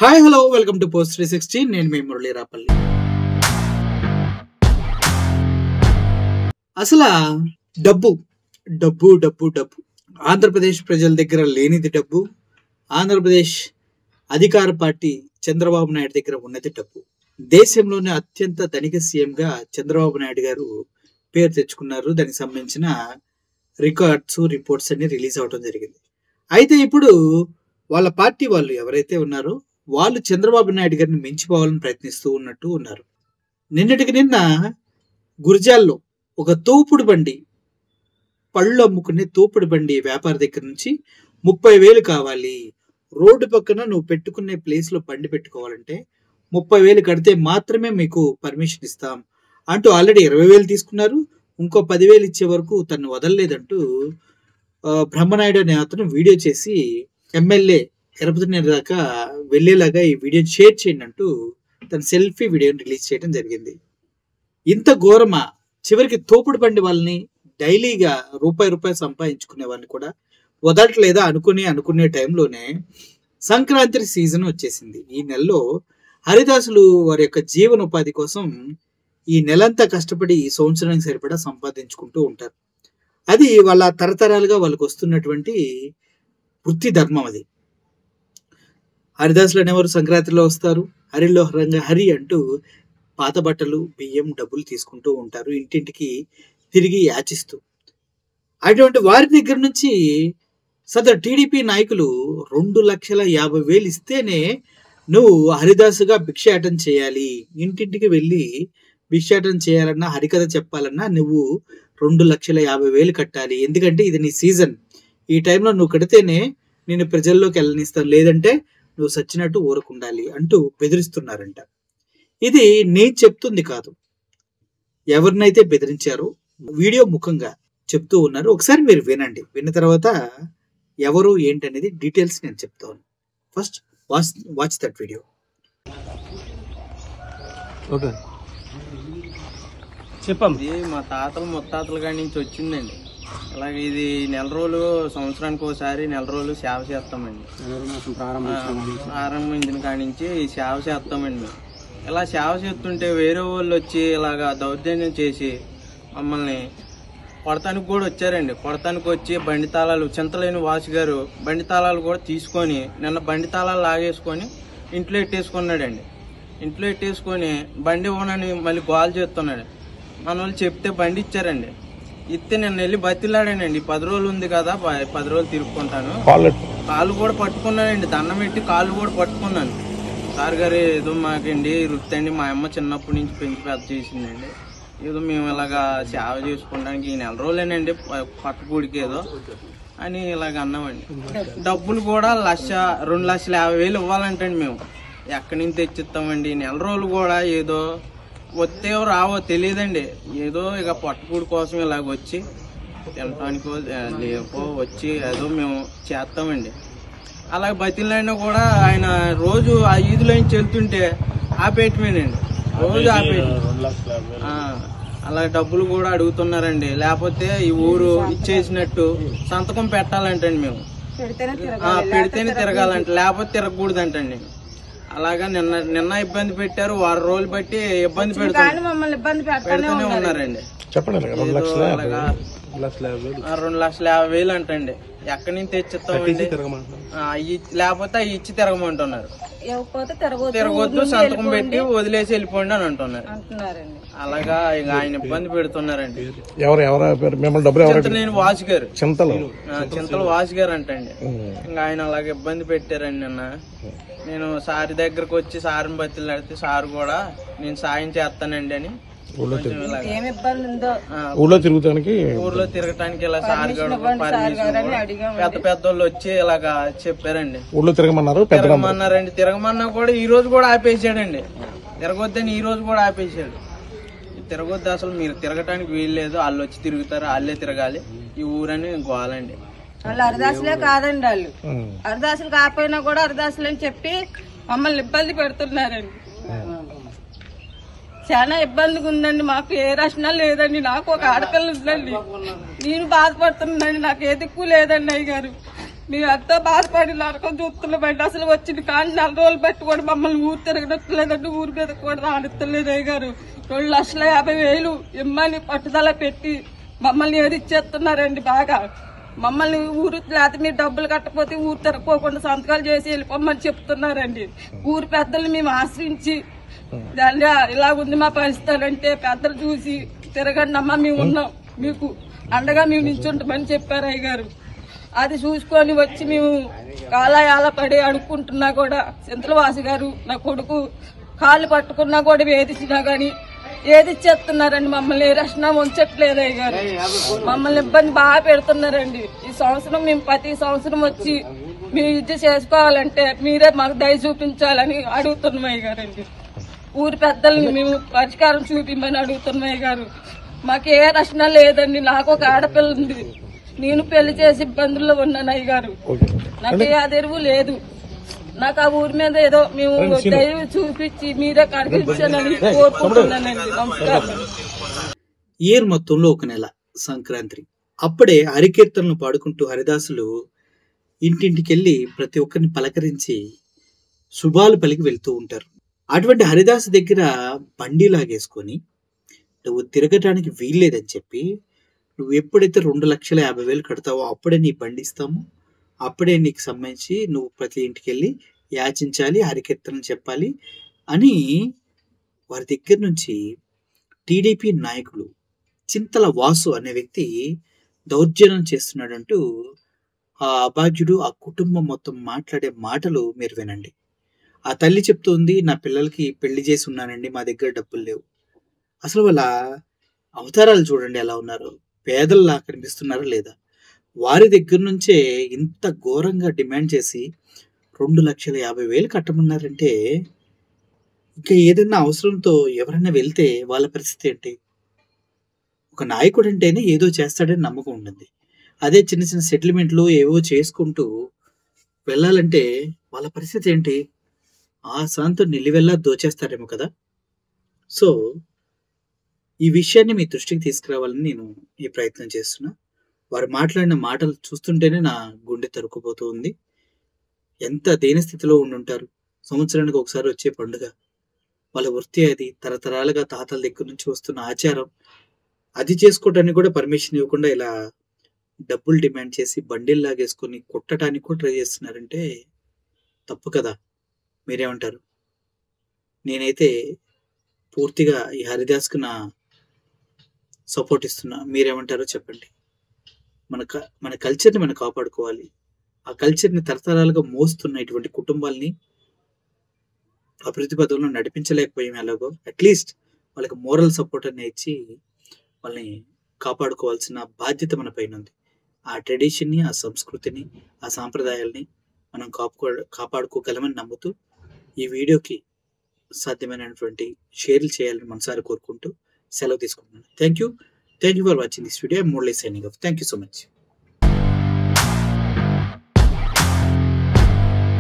Hi hello welcome to post 360. నేను మీ మురళీరాపల్లి. అసలు డబ్బు డబ్బు డబ్బు డబ్బు ఆంధ్రప్రదేశ్ ప్రజల దగ్గర లేనిది డబ్బు. ఆంధ్రప్రదేశ్ అధికార పార్టీ చంద్రబాబు నాయుడు దగ్గర ఉన్నది డబ్బు. దేశంలోనే అత్యంత ధనిక సీఎంగా చంద్రబాబు నాయుడు గారు పేరు తెచ్చుకున్నారు. దానికి సంబంధించిన రిపోర్ట్స్ అన్ని రిలీజ్ అవడం జరిగింది. అయితే ఇప్పుడు వాళ్ళ పార్టీ వాళ్ళు ఎవరైతే ఉన్నారో వాళ్ళు చంద్రబాబు నాయుడు గారిని మించిపోవాలని ప్రయత్నిస్తూ ఉన్నట్టు ఉన్నారు. నిన్నటికి నిన్న గురిజాల్లో ఒక తోపుడు బండి, పళ్ళు అమ్ముకునే తోపుడు బండి వ్యాపారి దగ్గర నుంచి 30,000 కావాలి, రోడ్డు పక్కన నువ్వు పెట్టుకునే ప్లేస్లో బండి పెట్టుకోవాలంటే 30,000 కడితే మాత్రమే మీకు పర్మిషన్ ఇస్తాం అంటూ ఆల్రెడీ 20,000 తీసుకున్నారు. ఇంకో 10,000 ఇచ్చే వరకు తను వదలలేదంటూ బ్రహ్మనాయుడు అనే అతను వీడియో చేసి ఎమ్మెల్యే తిరుపతి దాకా వెళ్ళేలాగా ఈ వీడియోని షేర్ చేయండి అంటూ తన సెల్ఫీ వీడియోని రిలీజ్ చేయడం జరిగింది. ఇంత ఘోరమా? చివరికి తోపుడు బండి వాళ్ళని డైలీగా రూపాయి సంపాదించుకునే వాళ్ళని కూడా వదలట్లేదా అనుకునే టైంలోనే సంక్రాంతి సీజన్ వచ్చేసింది. ఈ నెలలో హరిదాసులు వారి యొక్క జీవనోపాధి కోసం ఈ నెలంతా కష్టపడి ఈ సంవత్సరానికి సరిపడా సంపాదించుకుంటూ ఉంటారు. అది వాళ్ళ తరతరాలుగా వాళ్ళకి వస్తున్నటువంటి వృత్తి ధర్మం. అది హరిదాసులు అనేవారు సంక్రాంతిలో వస్తారు, హరిలో హరి అంటూ పాత బట్టలు, బియ్యం, డబ్బులు తీసుకుంటూ ఉంటారు, ఇంటింటికి తిరిగి యాచిస్తూ. అటువంటి వారి దగ్గర నుంచి సదరు టీడీపీ నాయకులు 2,50,000 ఇస్తేనే నువ్వు హరిదాసుగా భిక్షాటన చేయాలి, ఇంటింటికి వెళ్ళి భిక్షాటన చేయాలన్నా, హరికథ చెప్పాలన్నా నువ్వు 2,50,000 కట్టాలి. ఎందుకంటే ఇది నీ సీజన్, ఈ టైంలో నువ్వు కడితేనే నేను ప్రజల్లోకి వెళ్ళనిస్తాను, లేదంటే నువ్వు సచ్చినట్టు ఊరకుండాలి అంటూ బెదిరిస్తున్నారంట. ఇది నేను చెప్తుంది కాదు, ఎవరినైతే బెదిరించారో వీడియో ముఖంగా చెప్తూ ఉన్నారు. ఒకసారి మీరు వినండి. విన్న తర్వాత ఎవరు ఏంటనేది డీటెయిల్స్ నేను చెప్తాను. First watch that video. Okay, చెప్పండి. మా తాతలు ముత్తాతల కాడి నుంచి వచ్చిందండి. అలాగే ఇది నెల రోజులు, సంవత్సరానికి ఒకసారి నెల రోజులు సేవ చేస్తామండి. ప్రారంభించిన కాడి నుంచి సేవ చేస్తామండి. ఇలా సేవ చేస్తుంటే వేరే వాళ్ళు వచ్చి ఇలాగా దౌర్జన్యం చేసి మమ్మల్ని కొడతానికి కూడా వచ్చారండి. కొడతానికి వచ్చి బండి తాళాలు, చింతలేని వాసు గారు బండి తాళాలు కూడా తీసుకొని నిన్న బండి తాళాలు లాగేసుకొని ఇంట్లో ఎట్టేసుకున్నాడండి. ఇంట్లో ఎట్టేసుకొని బండి ఇవ్వనని మళ్ళీ గోల్ చేస్తున్నాడు. మన వాళ్ళు చెప్తే బండి ఇచ్చారండి. ఇస్తే నేను వెళ్ళి బతిలాడానండి. 10 రోజులు ఉంది కదా, 10 రోజులు తిరుక్కుంటాను. కాళ్ళు కూడా పట్టుకున్నానండి, దండం పెట్టి కాళ్ళు కూడా పట్టుకున్నాను. సార్ గారు ఏదో మాకండి వృత్తి అండి, మా అమ్మ చిన్నప్పటి నుంచి పెంచి పెద్ద చేసిందండి, ఏదో మేము ఇలాగా సేవ చేసుకోవడానికి ఈ నెల రోజులేనండి, పట్టుకూడికి ఏదో అని ఇలాగ అన్నామండి. డబ్బులు కూడా 2,50,000 ఇవ్వాలంటండి. మేము ఎక్కడి నుంచి తెచ్చిస్తామండి? నెల రోజులు కూడా ఏదో వస్తే రావో తెలియదండి, ఏదో ఇక పట్టుకూడి కోసం ఇలాగ వచ్చి తినటానికో లేకో వచ్చి ఏదో మేము చేస్తామండి. అలాగే బతిలైనా కూడా ఆయన రోజు ఆ ఈదులో నుంచి వెళ్తుంటే ఆపేయటమేనండి, రోజు ఆపేయటం. అలా డబ్బులు కూడా అడుగుతున్నారండి. లేకపోతే ఈ ఊరు ఇచ్చేసినట్టు సంతకం పెట్టాలంటండి. మేము పెడితేనే తిరగాలంట, లేకపోతే తిరగకూడదంటండి. అలాగా నిన్న ఇబ్బంది పెట్టారు, 6 రోజులు బట్టి ఇబ్బంది పెడుతూనే ఉన్నారండి. అలాగా 2,50,000 అంటండి. ఎక్కడి నుంచి తెచ్చిస్తామండి? లేకపోతే అవి ఇచ్చి తిరగమంటున్నారు. తిరగొద్దు, సంతకం పెట్టి వదిలేసి వెళ్ళిపోండి అని అంటున్నారు. అలాగా ఇక ఆయన ఇబ్బంది పెడుతున్నారండి. చింతలేని వాసు గారు, చింతల వాసు గారు అంటండి. ఇంకా ఆయన అలాగ ఇబ్బంది పెట్టారండి. నిన్న నేను సార్ దగ్గరకు వచ్చి సార్ని బతిలాడితే సార్ కూడా నేను సాయం చేస్తానండి అని ఊర్లో తిరగటానికి ఇలా సార్ పెద్ద పెద్దోళ్ళు వచ్చి ఇలాగా చెప్పారండి. ఊళ్ళో తిరగమన్నారండి. తిరగమన్నా కూడా ఈ రోజు కూడా ఆపేసాడండి. తిరగొద్దని ఈ రోజు కూడా ఆపేసాడు. తిరగొద్దు, అసలు మీరు తిరగటానికి వీల్లేదు, వాళ్ళు వచ్చి తిరుగుతారు, వాళ్ళే తిరగాలి ఈ ఊరని గోలండి. వాళ్ళు అరదాసులే కాదండి, వాళ్ళు అరదాసులు కాకపోయినా కూడా అరదాసులు అని చెప్పి మమ్మల్ని ఇబ్బంది పెడుతున్నారండి. చాలా ఇబ్బందిగా ఉందండి. మాకు ఏ రచన లేదండి. నాకు ఒక ఆడపిల్ల ఉందండి, నేను బాధపడుతున్నానండి. నాకు ఏ దిక్కు లేదండి. అయ్య గారు మేము ఎంతో బాధపడి నరకం చూస్తున్నామండి. అసలు వచ్చిన కానీ 4 రోజులు బట్టి కూడా మమ్మల్ని ఊరు తిరగనట్లేదండి. ఊరి మీద కూడా రానిస్తలేదు అయ్యగారు. 2,50,000 ఇమ్మని పట్టుదల పెట్టి మమ్మల్ని ఏది ఇచ్చేస్తున్నారండి. బాగా మమ్మల్ని ఊరు లేకపోతే మీరు డబ్బులు కట్టకపోతే ఊరు తిరగకోకుండా సంతకాలు చేసి వెళ్ళిపోమని చెప్తున్నారండి. ఊరు పెద్దలు మేము ఆశ్రయించి దాన్ని ఇలా ఉంది మా పరిస్థితులు అంటే పెద్దలు చూసి తిరగండి అమ్మా, మేము ఉన్నాం, మీకు అండగా మేము నిల్చుంటామని చెప్పారు అయ్యగారు. అది చూసుకొని వచ్చి మేము కాలాయాల పడి అడుక్కుంటున్నా కూడా చింతలవాసి గారు నా కొడుకు కాళ్ళు పట్టుకున్నా కూడా వేధించినా గాని ఏది చేస్తున్నారండి. మమ్మల్ని ఏ రక్షణ ఉంచట్లేదు అయ్యగారు. మమ్మల్ని ఇబ్బంది బాగా పెడుతున్నారండి. ఈ సంవత్సరం మేము ప్రతి సంవత్సరం వచ్చి మేము ఇది చేసుకోవాలంటే మీరే మాకు దయ చూపించాలని అడుగుతున్నాం అయ్యగారండి. ఊరి పెద్దల్ని మేము పరిష్కారం చూపిమని అడుగుతున్నాం అయ్యగారు. మాకు ఏ రక్షణ లేదండి. నాకు ఒక ఆడపిల్ల ఉంది. నేను పెళ్లి చేసి ఇబ్బందుల్లో ఉన్నాను అయ్యగారు. నాకు ఏ అదెరువు లేదు. నాకు ఆ ఊరి మీద ఏదో మేము దయ చూపించి మీరే కనిపించాలని కోరుకుంటున్నానండి. నమస్కారం. ఇయర్ మొత్తంలో ఒక నెల సంక్రాంతి. అప్పుడే హరికీర్తనలు పాడుకుంటూ హరిదాసులు ఇంటింటికెళ్ళి ప్రతి ఒక్కరిని పలకరించి శుభాలు పలికి వెళ్తూ ఉంటారు. అటువంటి హరిదాసు దగ్గర బండి లాగేసుకొని నువ్వు తిరగటానికి వీల్లేదని చెప్పి నువ్వు ఎప్పుడైతే 2,50,000 కడతావో అప్పుడే నీ బండి ఇస్తాము, అప్పుడే నీకు సంబంధించి నువ్వు ప్రతి ఇంటికి వెళ్ళి యాచించాలి, హరికీర్తనలు చెప్పాలి అని వారి దగ్గర నుంచి టీడీపీ నాయకులు చింతల వాసు అనే వ్యక్తి దౌర్జన్యం చేస్తున్నాడంటూ ఆ అభాగ్యుడు ఆ కుటుంబం మొత్తం మాట్లాడే మాటలు మీరు వినండి. ఆ తల్లి చెప్తుంది, నా పిల్లలకి పెళ్లి చేసి ఉన్నానండి, మా దగ్గర డబ్బులు లేవు. అసలు వాళ్ళ అవతారాలు చూడండి ఎలా ఉన్నారు, పేదల్లా కనిపిస్తున్నారా లేదా. వారి దగ్గర నుంచే ఇంత ఘోరంగా డిమాండ్ చేసి 2,50,000 కట్టమన్నారంటే ఇంకా ఏదైనా అవసరంతో ఎవరైనా వెళ్తే వాళ్ళ పరిస్థితి ఏంటి? ఒక నాయకుడు అంటేనే ఏదో చేస్తాడని నమ్మకం ఉంటుంది. అదే చిన్న చిన్న సెటిల్మెంట్లు ఏవో చేసుకుంటూ వెళ్ళాలంటే వాళ్ళ పరిస్థితి ఏంటి? ఆ శాంతం నిలివెల్లా దోచేస్తారేమో కదా. సో ఈ విషయాన్ని మీ దృష్టికి తీసుకురావాలని నేను ఈ ప్రయత్నం చేస్తున్నా. వారు మాట్లాడిన మాటలు చూస్తుంటేనే నా గుండె తరుక్కుపోతూ ఉంది. ఎంత దీనస్థితిలో ఉండుంటారు. సంవత్సరానికి ఒకసారి వచ్చే పండుగ, వాళ్ళ వృత్తి అది, తరతరాలుగా తాతల దగ్గర నుంచి వస్తున్న ఆచారం, అది చేసుకోవటానికి కూడా పర్మిషన్ ఇవ్వకుండా ఇలా డబ్బులు డిమాండ్ చేసి బండిల్ లాగేసుకొని కొట్టడానికి కూడా ట్రై చేస్తున్నారంటే తప్పు కదా. మీరేమంటారు? నేనైతే పూర్తిగా ఈ హరిదాస్కు నా సపోర్ట్ ఇస్తున్నా. మీరేమంటారో చెప్పండి. మన కల్చర్ని మనం కాపాడుకోవాలి. ఆ కల్చర్ని తరతరాలుగా మోస్తున్న ఇటువంటి కుటుంబాలని అభివృద్ధి పదంలో నడిపించలేకపోయాం. ఎలాగో అట్లీస్ట్ వాళ్ళకి మోరల్ సపోర్ట్ అనేది ఇచ్చి వాళ్ళని కాపాడుకోవాల్సిన బాధ్యత మన పైన ఉంది. ఆ ట్రెడిషన్ని, ఆ సంస్కృతిని, ఆ సాంప్రదాయాల్ని మనం కాపాడుకోగలమని నమ్ముతూ ఈ వీడియోకి సాధ్యమైనటువంటి షేర్లు చేయాలని మనసారి కోరుకుంటూ సెలవు తీసుకుంటున్నాను. Thank you for watching this video. I'm Murali signing off. Thank you so much.